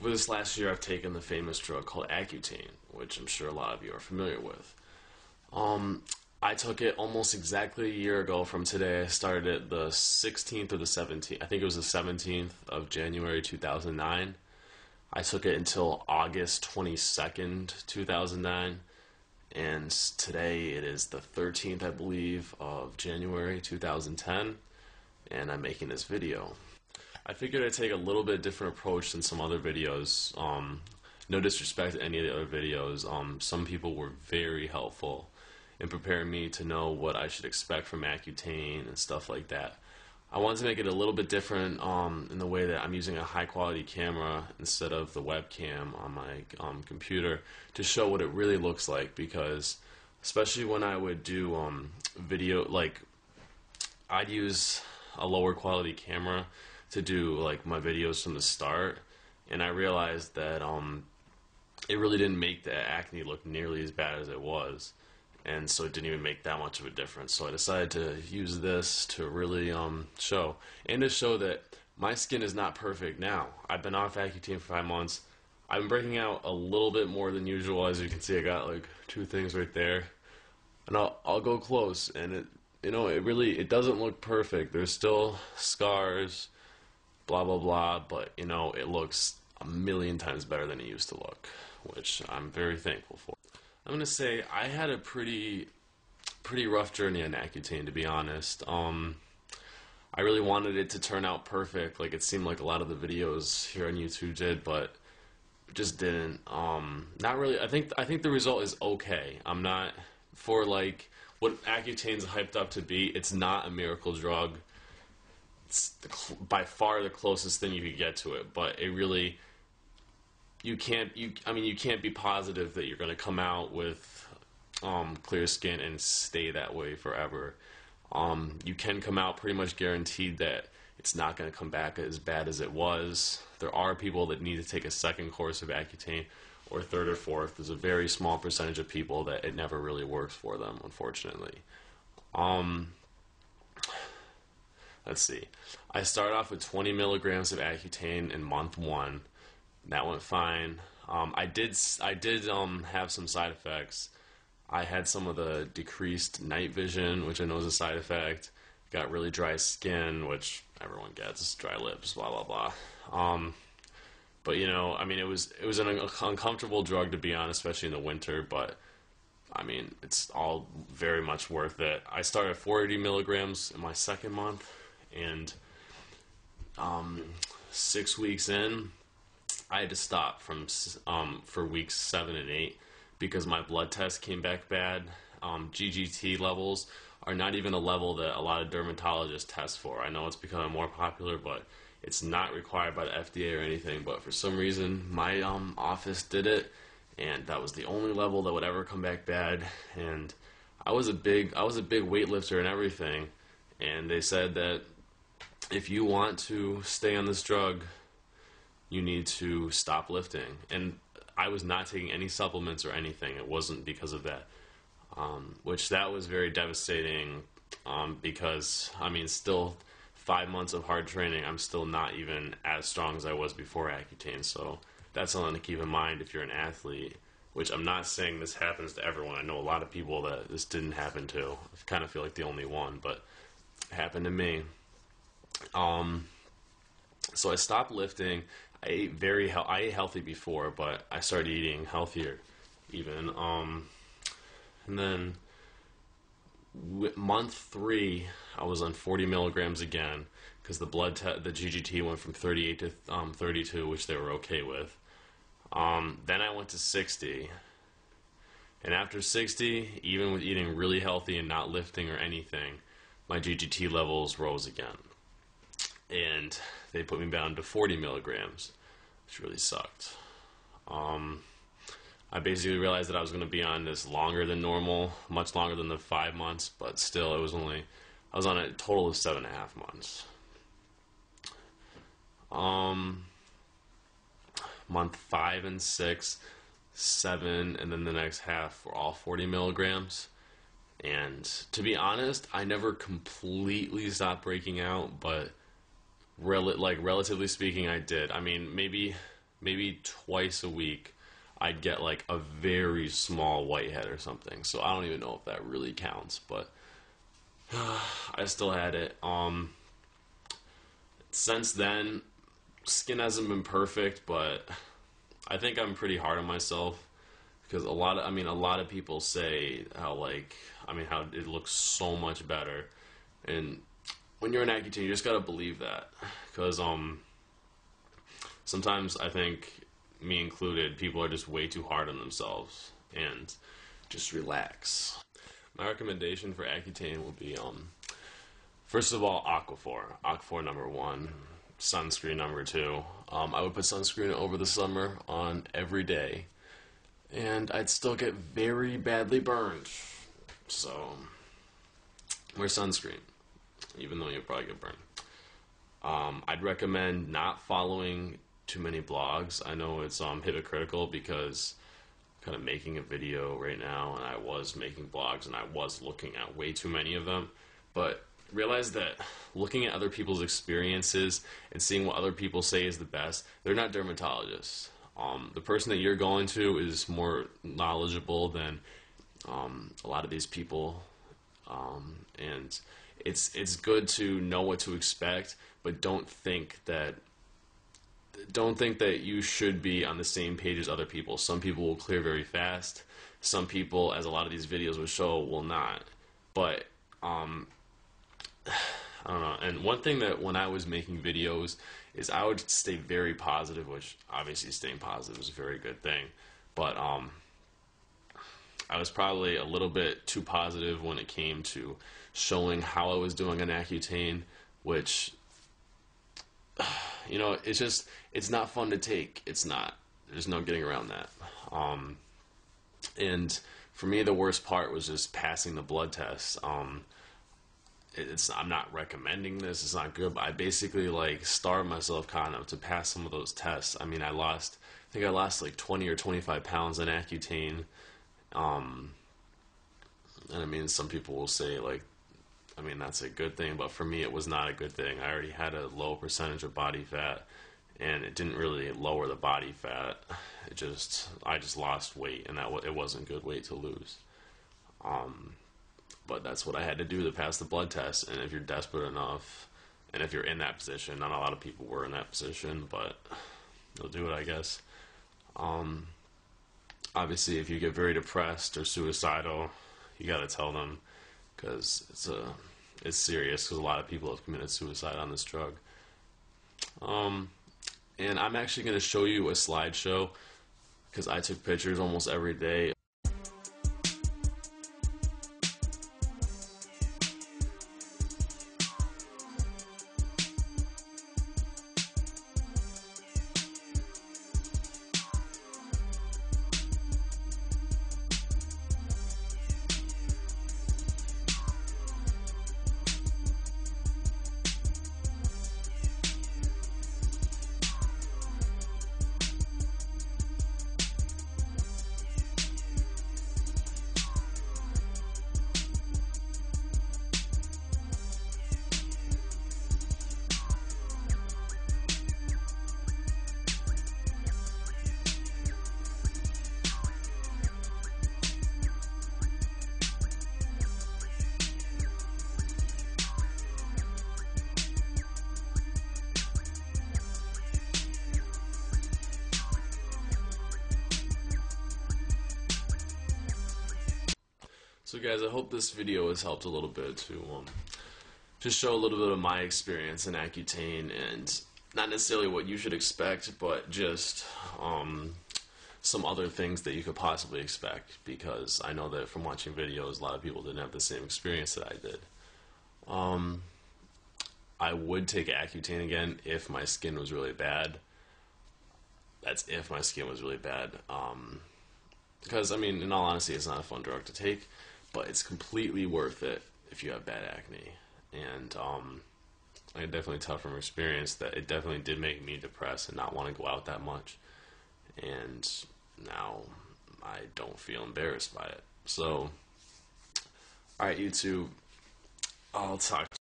Over this last year, I've taken the famous drug called Accutane, which I'm sure a lot of you are familiar with. I took it almost exactly a year ago from today. I started it the 16th or the 17th. I think it was the 17th of January 2009. I took it until August 22nd, 2009. And today it is the 13th, I believe, of January 2010. And I'm making this video. I figured I'd take a little bit different approach than some other videos. No disrespect to any of the other videos. Some people were very helpful in preparing me to know what I should expect from Accutane and stuff like that. I wanted to make it a little bit different in the way that I'm using a high quality camera instead of the webcam on my computer to show what it really looks like, because especially when I would do video, like I'd use a lower quality camera to do like my videos from the start, and I realized that it really didn't make the acne look nearly as bad as it was, and so it didn't even make that much of a difference. So I decided to use this to really show, and to show that my skin is not perfect now. I've been off Accutane for 5 months. I've been breaking out a little bit more than usual. As you can see, I got like 2 things right there, and I'll go close, and it doesn't look perfect. There's still scars, blah blah blah, but it looks a million times better than it used to look, which I'm very thankful for. I'm gonna say I had a pretty rough journey on Accutane, to be honest. I really wanted it to turn out perfect, like it seemed like a lot of the videos here on YouTube did, but it just didn't. Not really. I think the result is okay. I'm not for like what Accutane's hyped up to be. It's not a miracle drug. It's by far the closest thing you could get to it, but it really, you can't be positive that you're going to come out with clear skin and stay that way forever. You can come out pretty much guaranteed that it's not going to come back as bad as it was. There are people that need to take a second course of Accutane, or third or fourth. There's a very small percentage of people that it never really works for them, unfortunately. Let's see. I started off with 20 milligrams of Accutane in month 1. That went fine. I did have some side effects. I had some of the decreased night vision, which I know is a side effect. Got really dry skin, which everyone gets, dry lips, blah blah blah. But it was an uncomfortable drug to be on, especially in the winter. But it's all very much worth it. I started at 480 milligrams in my second month, and 6 weeks in, I had to stop for weeks 7 and 8 because my blood test came back bad. GGT levels are not even a level that a lot of dermatologists test for. I know it's becoming more popular, but it's not required by the FDA or anything. But for some reason, my office did it, and that was the only level that would ever come back bad. And I was a big weightlifter and everything, and they said that if you want to stay on this drug, you need to stop lifting. And I was not taking any supplements or anything. It wasn't because of that, which that was very devastating, because still 5 months of hard training, I'm still not even as strong as I was before Accutane. So that's something to keep in mind if you're an athlete, which I'm not saying this happens to everyone. I know a lot of people that this didn't happen to. I kind of feel like the only one, but it happened to me. So I stopped lifting. I ate healthy before, but I started eating healthier even. And then month 3, I was on 40 milligrams again because the the GGT went from 38 to 32, which they were okay with. Then I went to 60. And after 60, even with eating really healthy and not lifting or anything, my GGT levels rose again. And they put me down to 40 milligrams, which really sucked. I basically realized that I was going to be on this longer than normal, much longer than the 5 months, but still I was on a total of 7.5 months. Month 5 and 6, 7, and then the next half were all 40 milligrams. And to be honest, I never completely stopped breaking out, but relatively speaking, I did. Maybe maybe twice a week, I'd get like a very small whitehead or something. So I don't even know if that really counts, but I still had it. Since then, skin hasn't been perfect, but I think I'm pretty hard on myself because a lot of people say how it looks so much better, and when you're an Accutane, you just gotta believe that, because sometimes I think, me included, people are just way too hard on themselves, and just relax. My recommendation for Accutane will be first of all, Aquaphor number one, sunscreen number two. I would put sunscreen over the summer on every day, and I'd still get very badly burned. So, wear sunscreen, even though you'll probably get burned. I'd recommend not following too many blogs. I know it's hypocritical because I'm kind of making a video right now, and I was making blogs, and I was looking at way too many of them, but realize that looking at other people's experiences and seeing what other people say is the best, they're not dermatologists. The person that you're going to is more knowledgeable than a lot of these people, and it's good to know what to expect, but don't think that you should be on the same page as other people. Some people will clear very fast. Some people, as a lot of these videos will show, will not. But I don't know. And one thing that when I was making videos is I would stay very positive, which obviously staying positive is a very good thing. But I was probably a little bit too positive when it came to showing how I was doing on Accutane, which, it's not fun to take. It's not. There's no getting around that. And for me, the worst part was just passing the blood test. I'm not recommending this. It's not good, but I basically starved myself kind of to pass some of those tests. I mean, I think I lost like 20 or 25 pounds in Accutane. And I mean, some people will say that's a good thing, but for me, it was not a good thing. I already had a low percentage of body fat, and it didn't really lower the body fat. I just lost weight, and it wasn't good weight to lose. But that's what I had to do to pass the blood test. And if you're desperate enough, and if you're in that position, not a lot of people were in that position, but you'll do it, I guess. Obviously, if you get very depressed or suicidal, you gotta tell them, because it's serious, because a lot of people have committed suicide on this drug. And I'm actually going to show you a slideshow, because I took pictures almost every day. So guys, I hope this video has helped a little bit to just show a little bit of my experience in Accutane, and not necessarily what you should expect, but just some other things that you could possibly expect, because I know that from watching videos, a lot of people didn't have the same experience that I did. I would take Accutane again if my skin was really bad. That's if my skin was really bad. Because, I mean, in all honesty, it's not a fun drug to take, but it's completely worth it if you have bad acne. And I can definitely tell from experience that it definitely did make me depressed and not want to go out that much. And now I don't feel embarrassed by it. So, alright, YouTube, I'll talk